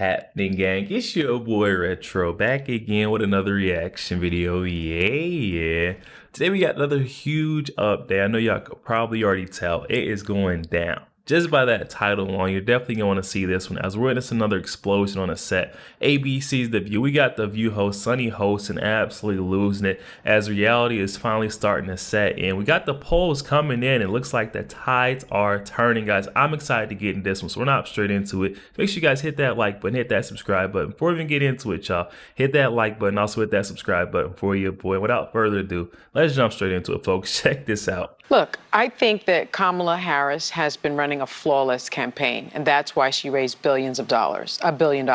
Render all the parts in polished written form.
happening, gang? It's your boy Retro back again with another reaction video. Yeah. Today we got another huge update. I know y'all could probably already tell it is going down. Just by that title alone, you're definitely going to see this one as we're witnessing another explosion on a set. ABC's The View. We got The View host, Sunny Hostin, absolutely losing it as reality is finally starting to set in. We got the polls coming in. It looks like the tides are turning, guys. I'm excited to get in this one, so we're not straight into it. Make sure you guys hit that like button, hit that subscribe button. Before we even get into it, y'all, hit that like button, also hit that subscribe button for you, boy. Without further ado, let's jump straight into it, folks. Check this out. Look, I think that Kamala Harris has been running a flawless campaign, and that's why she raised billions of dollars, $1 billion.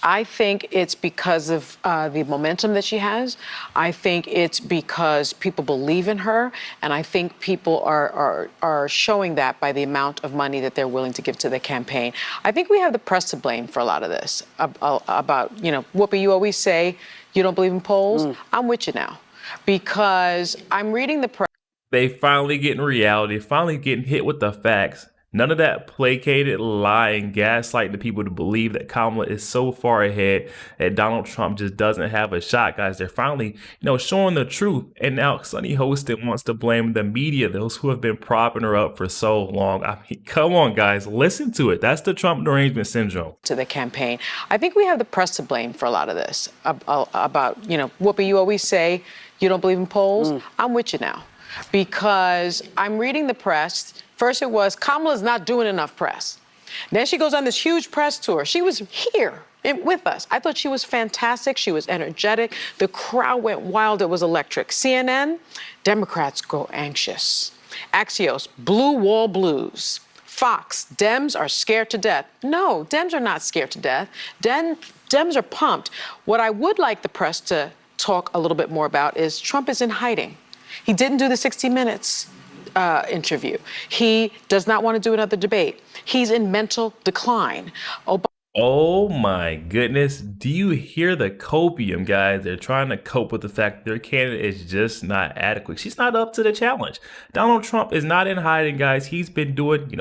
I think it's because of the momentum that she has. I think it's because people believe in her, and I think people are showing that by the amount of money that they're willing to give to the campaign. I think we have the press to blame for a lot of this. About, you know, Whoopi, you always say you don't believe in polls. I'm with you now, because I'm reading the press. They finally getting reality, finally getting hit with the facts. None of that placated lying, gaslighting the people to believe that Kamala is so far ahead that Donald Trump just doesn't have a shot, guys. They're finally, showing the truth. And now Sunny Hostin wants to blame the media, those who have been propping her up for so long. I mean, come on, guys, listen to it. That's the Trump derangement syndrome. To the campaign. I think we have the press to blame for a lot of this. About, Whoopi, you always say you don't believe in polls. I'm with you now, because I'm reading the press. First it was, Kamala's not doing enough press. Then she goes on this huge press tour. She was here with us. I thought she was fantastic. She was energetic. The crowd went wild. It was electric. CNN, Democrats go anxious. Axios, blue wall blues. Fox, Dems are scared to death. No, Dems are not scared to death. Dems are pumped. What I would like the press to talk a little bit more about is Trump is in hiding. He didn't do the 60 Minutes interview. He does not want to do another debate. He's in mental decline. Oh my goodness. Do you hear the copium, guys? They're trying to cope with the fact their candidate is just not adequate. She's not up to the challenge. Donald Trump is not in hiding, guys. He's been doing,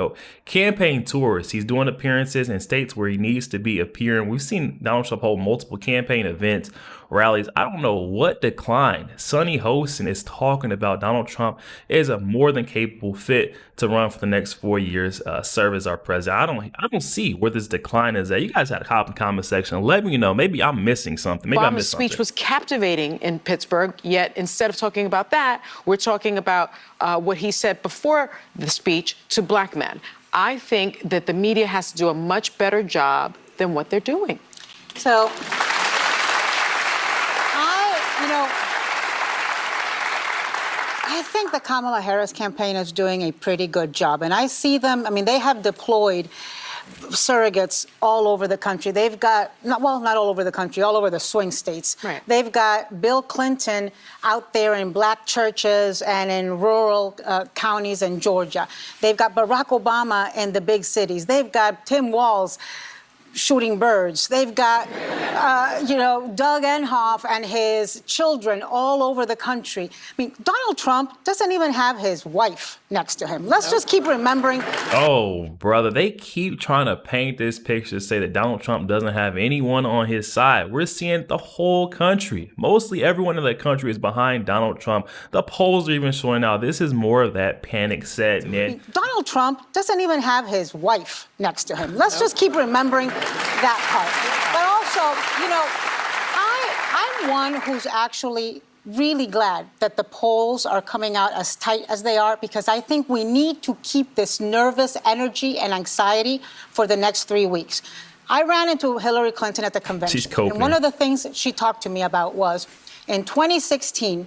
campaign tours. He's doing appearances in states where he needs to be appearing. We've seen Donald Trump hold multiple campaign events, rallies. I don't know what decline Sunny Hostin is talking about. Donald Trump is a more than capable fit to run for the next 4 years, serve as our president. I don't see where this decline is at. You guys had a hop in the comment section. Let me know. Maybe I'm missing something. Maybe Obama's speech was captivating in Pittsburgh, yet instead of talking about that, we're talking about what he said before the speech to black men. I think that the media has to do a much better job than what they're doing. So, I think the Kamala Harris campaign is doing a pretty good job. And I see them, they have deployed surrogates all over the country. They've got, not all over the country, all over the swing states. Right. They've got Bill Clinton out there in black churches and in rural counties in Georgia. They've got Barack Obama in the big cities. They've got Tim Walz shooting birds. They've got, Doug Emhoff and his children all over the country. Donald Trump doesn't even have his wife next to him. Let's just keep remembering. Oh, brother, they keep trying to paint this picture, say that Donald Trump doesn't have anyone on his side. We're seeing the whole country. Mostly everyone in the country is behind Donald Trump. The polls are even showing now this is more of that panic setting in. Donald Trump doesn't even have his wife next to him. Let's just keep remembering that part. But also, I'm one who's actually really glad that the polls are coming out as tight as they are, because I think we need to keep this nervous energy and anxiety for the next 3 weeks. I ran into Hillary Clinton at the convention. She's coping. And one of the things that she talked to me about was, in 2016,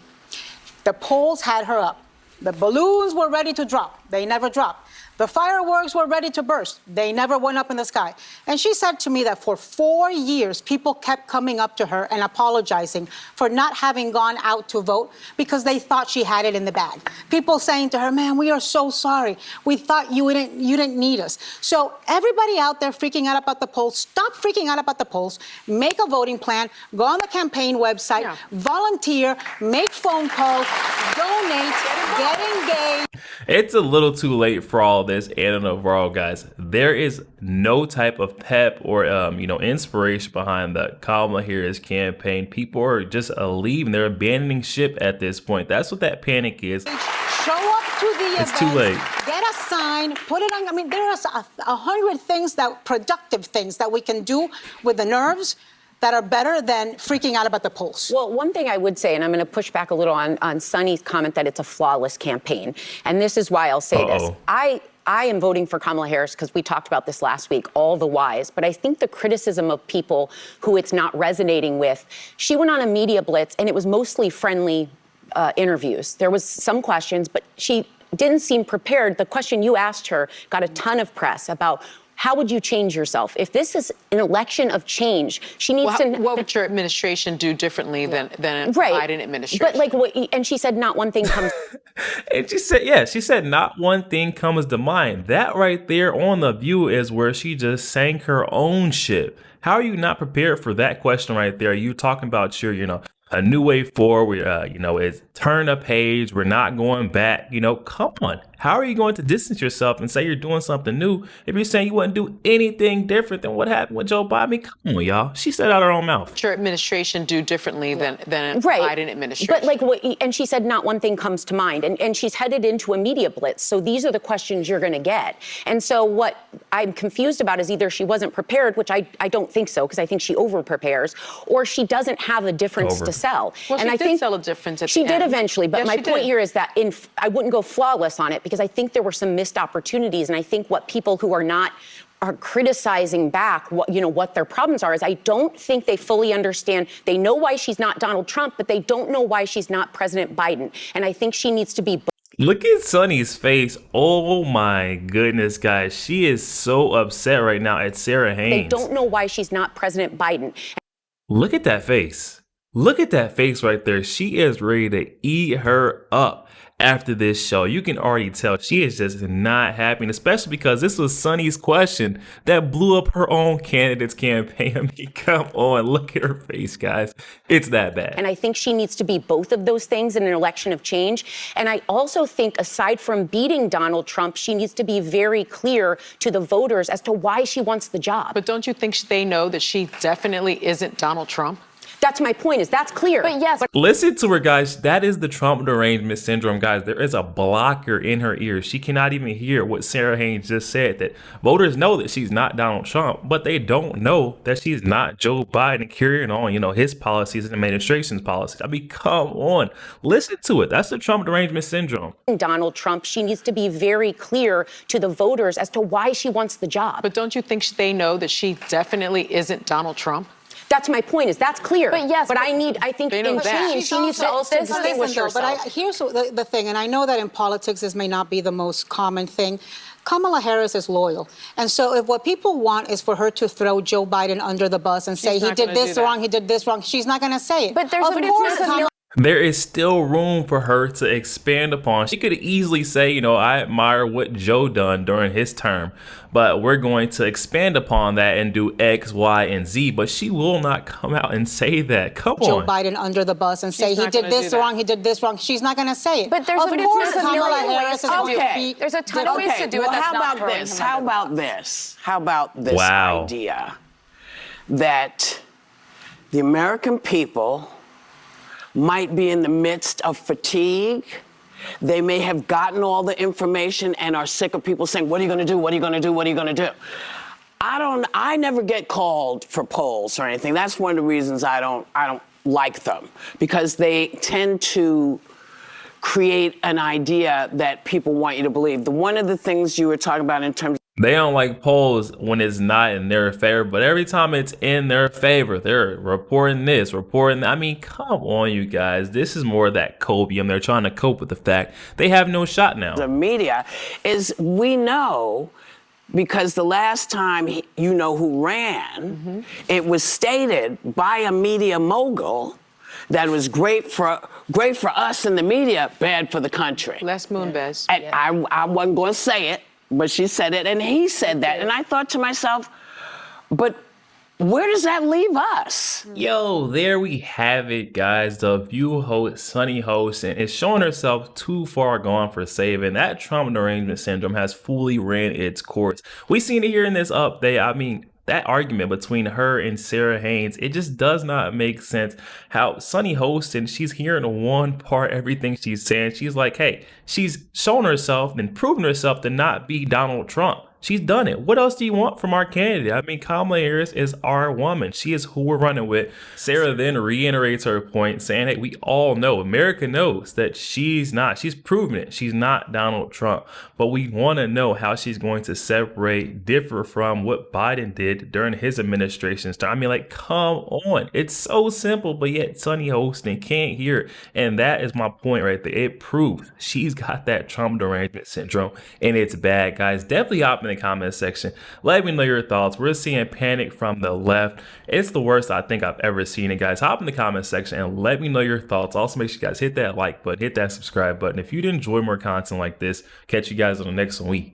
the polls had her up. The balloons were ready to drop. They never dropped. The fireworks were ready to burst. They never went up in the sky. And she said to me that for 4 years, people kept coming up to her and apologizing for not having gone out to vote because they thought she had it in the bag. People saying to her, man, we are so sorry. We thought you didn't need us. So everybody out there freaking out about the polls, stop freaking out about the polls. Make a voting plan. Go on the campaign website. Volunteer. Make phone calls. Donate. Get engaged. It's a little too late for all this, and overall, guys, there is no type of pep or inspiration behind the Kamala Harris campaign. People are just leaving; they're abandoning ship at this point. That's what that panic is. Show up to the event. It's too late. Get a sign, put it on. I mean, there are 100 things productive things that we can do with the nerves that are better than freaking out about the polls. Well, one thing I would say, and I'm going to push back a little on Sunny's comment that it's a flawless campaign, and this is why I'll say this. I am voting for Kamala Harris because we talked about this last week, all the whys, but I think the criticism of people who it's not resonating with, she went on a media blitz and it was mostly friendly interviews. There was some questions, but she didn't seem prepared. The question you asked her got a ton of press about how would you change yourself? If this is an election of change, she needs to... What would your administration do differently than a right. Biden administration? But like, and she said not one thing comes... And she said not one thing comes to mind. That right there on The View is where she just sank her own ship. How are you not prepared for that question right there? You talking about your, a new way forward, it's turn a page. We're not going back. Come on. How are you going to distance yourself and say you're doing something new if you're saying you wouldn't do anything different than what happened with Joe Biden? I mean, come on, y'all. She said out her own mouth. What your administration do differently than a right. Biden administration? But like, and she said not one thing comes to mind, and she's headed into a media blitz. So these are the questions you're going to get. And so what I'm confused about is either she wasn't prepared, which I don't think so, because I think she over prepares, or she doesn't have a difference to sell. Well, and she I did think sell a difference at she the did end. eventually, but Yes, my she point did. here is that I wouldn't go flawless on it because I think there were some missed opportunities, and I think what people who are criticizing back what their problems are is I don't think they fully understand. They know why she's not Donald Trump, but they don't know why she's not President Biden. And I think she needs to be. Look at Sunny's face. Oh my goodness, guys. She is so upset right now at Sarah Haynes. They don't know why she's not President Biden. Look at that face. Look at that face right there. She is ready to eat her up after this show. You can already tell she is just not happy, and especially because this was Sunny's question that blew up her own candidate's campaign. I mean, come on, look at her face, guys. It's that bad. And I think she needs to be both of those things in an election of change. And I also think, aside from beating Donald Trump, she needs to be very clear to the voters as to why she wants the job. But don't you think they know that she definitely isn't Donald Trump? That's my point, is that's clear. But yes. Listen to her, guys. That is the Trump derangement syndrome, guys. There is a blocker in her ears. She cannot even hear what Sarah Haynes just said, that voters know that she's not Donald Trump, but they don't know that she's not Joe Biden carrying on, his policies and administration's policies. I mean, come on. Listen to it. That's the Trump derangement syndrome. Donald Trump, she needs to be very clear to the voters as to why she wants the job. But don't you think they know that she definitely isn't Donald Trump? That's my point, is that's clear. But yes, but I think they know in that. change, she needs to also distinguish herself. But here's the thing, and I know that in politics this may not be the most common thing. Kamala Harris is loyal. And so if what people want is for her to throw Joe Biden under the bus and say he did this wrong, he did this wrong, she's not going to say it. But there's of course, Kamala. There is still room for her to expand upon. She could easily say, I admire what Joe done during his term, but we're going to expand upon that and do X, Y, and Z. But she will not come out and say that. Come on. Joe Biden under the bus and say he did this wrong, he did this wrong. She's not going to say it. But there's of course, a Kamala million Harris ways is to going do to be. it. There's a ton of ways to do it. Well, That's how not about throwing this? him How under the about bus. this? How about this Wow. idea that the American people might be in the midst of fatigue? They may have gotten all the information and are sick of people saying, what are you going to do? What are you going to do? What are you going to do? I never get called for polls or anything. That's one of the reasons I don't like them, because they tend to create an idea that people want you to believe. One of the things you were talking about in terms They don't like polls when it's not in their favor, but every time it's in their favor, they're reporting this, reporting that. I mean, come on, you guys. This is more of that copium. They're trying to cope with the fact they have no shot now. of media is we know, because the last time you know who ran, it was stated by a media mogul that it was great for us in the media, bad for the country. Les Moonves. And I wasn't going to say it, but she said it, and he said that. And I thought to myself, but Where does that leave us? Yo, there we have it, guys. The View host, Sunny Hostin, is showing herself too far gone for saving. That Trump derangement syndrome has fully ran its course. We seen it here in this update. I mean, that argument between her and Sarah Haynes, it just does not make sense. How Sunny Hostin, she's hearing one part, everything she's saying. She's like, hey, she's shown herself and proven herself to not be Donald Trump. She's done it. What else do you want from our candidate? I mean, Kamala Harris is our woman. She is who we're running with. Sarah then reiterates her point, saying, hey, we all know, America knows that she's proven it. She's not Donald Trump. But we want to know how she's going to differ from what Biden did during his administration's time. I mean, like, come on. It's so simple, but yet Sunny Hostin can't hear it. And that is my point right there. It proves she's got that Trump derangement syndrome, and it's bad, guys. Definitely hop in the comment section. Let me know your thoughts. We're seeing panic from the left. It's the worst I think I've ever seen it, guys. Hop in the comment section and let me know your thoughts. Also, make sure you guys hit that like button, hit that subscribe button. If you did enjoy more content like this, catch you guys on the next one.